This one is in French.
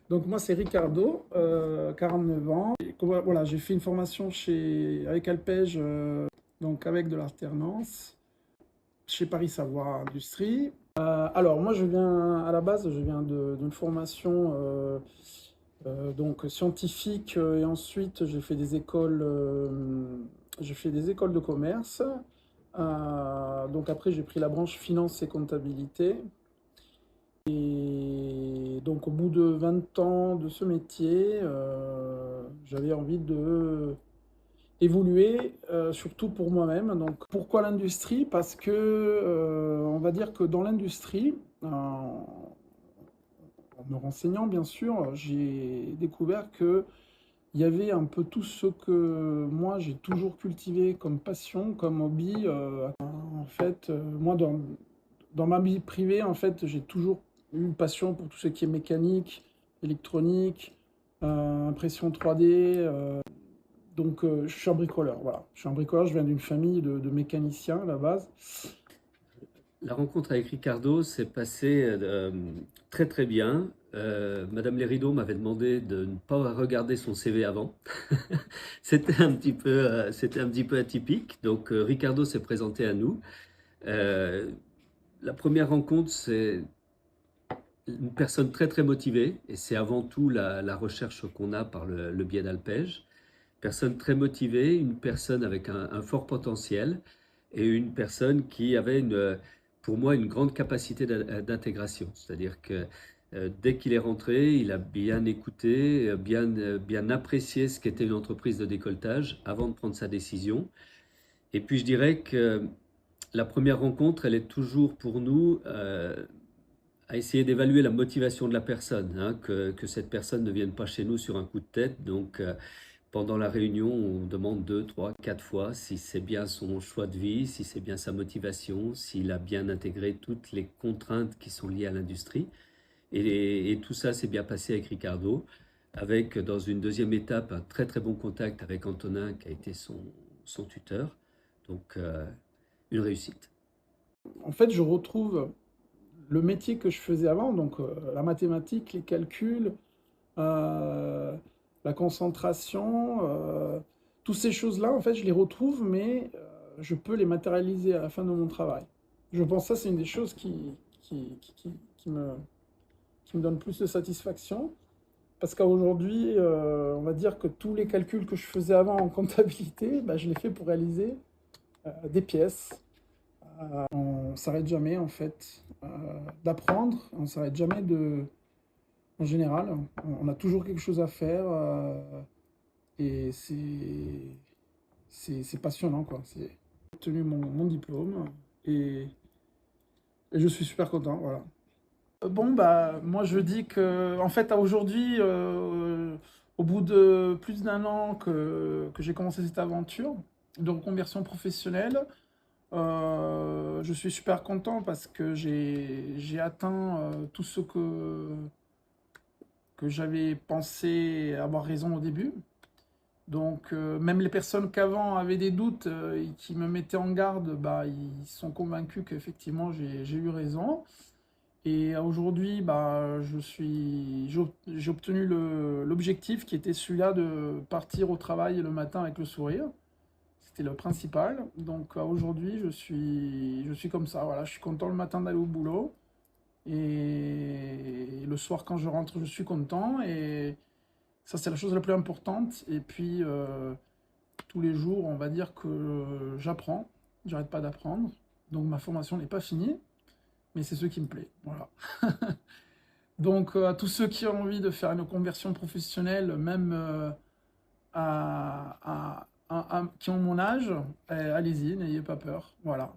Donc moi c'est Ricardo, 49 ans. Et voilà, j'ai fait une formation avec Alpège, donc avec de l'alternance, chez Paris Savoir Industrie. Alors moi à la base je viens d'une formation donc scientifique, et ensuite j'ai fait des écoles de commerce. Donc après j'ai pris la branche finance et comptabilité. Et donc au bout de 20 ans de ce métier, j'avais envie de évoluer, surtout pour moi-même. Donc pourquoi l'industrie? Parce que on va dire que dans l'industrie, en me renseignant bien sûr, j'ai découvert que il y avait un peu tout ce que moi j'ai toujours cultivé comme passion, comme hobby. En fait, moi dans ma vie privée, en fait, j'ai toujours eu une passion pour tout ce qui est mécanique, électronique, impression 3D. Donc, je suis un bricoleur, voilà. Je suis un bricoleur, je viens d'une famille de mécaniciens à la base. La rencontre avec Ricardo s'est passée très très bien. Madame Lerido m'avait demandé de ne pas regarder son CV avant. C'était un petit peu atypique. Donc Ricardo s'est présenté à nous. Euh, la première rencontre, c'est une personne très très motivée et c'est avant tout la recherche qu'on a par le biais d'Alpège. Personne très motivée, une personne avec un fort potentiel et une personne qui avait pour moi une grande capacité d'intégration. C'est-à-dire que dès qu'il est rentré, il a bien écouté, bien apprécié ce qu'était une entreprise de décolletage avant de prendre sa décision. Et puis je dirais que la première rencontre, elle est toujours pour nous à essayer d'évaluer la motivation de la personne, hein, que cette personne ne vienne pas chez nous sur un coup de tête. Donc, pendant la réunion, on demande 2, 3, 4 fois si c'est bien son choix de vie, si c'est bien sa motivation, s'il a bien intégré toutes les contraintes qui sont liées à l'industrie. Et tout ça s'est bien passé avec Ricardo, avec dans une deuxième étape un très très bon contact avec Antonin qui a été son tuteur. Donc, une réussite. En fait, je retrouve le métier que je faisais avant, donc la mathématique, les calculs, euh, la concentration, toutes ces choses-là, en fait, je les retrouve, mais je peux les matérialiser à la fin de mon travail. Je pense que ça, c'est une des choses qui me donne plus de satisfaction. Parce qu'aujourd'hui, on va dire que tous les calculs que je faisais avant en comptabilité, bah, je les fais pour réaliser des pièces. On ne s'arrête jamais, en fait, d'apprendre. On ne s'arrête jamais en général. On a toujours quelque chose à faire. Et c'est passionnant, quoi. J'ai obtenu mon diplôme et, et je suis super content, voilà. Bon, bah, moi je dis que, en fait, à aujourd'hui, au bout de plus d'un an que j'ai commencé cette aventure de reconversion professionnelle, je suis super content parce que j'ai atteint tout ce que j'avais pensé avoir raison au début. Donc, même les personnes qu'avant avaient des doutes et qui me mettaient en garde, bah, ils sont convaincus qu'effectivement j'ai eu raison. Et aujourd'hui, bah, j'ai obtenu l'objectif qui était celui-là de partir au travail le matin avec le sourire. C'était le principal. Donc aujourd'hui, je suis comme ça. Voilà, je suis content le matin d'aller au boulot. Et le soir, quand je rentre, je suis content. Et ça, c'est la chose la plus importante. Et puis, tous les jours, on va dire que j'apprends. J'arrête pas d'apprendre. Donc ma formation n'est pas finie, mais c'est ce qui me plaît. Voilà. Donc, à tous ceux qui ont envie de faire une conversion professionnelle, même qui ont mon âge, allez-y, n'ayez pas peur. Voilà.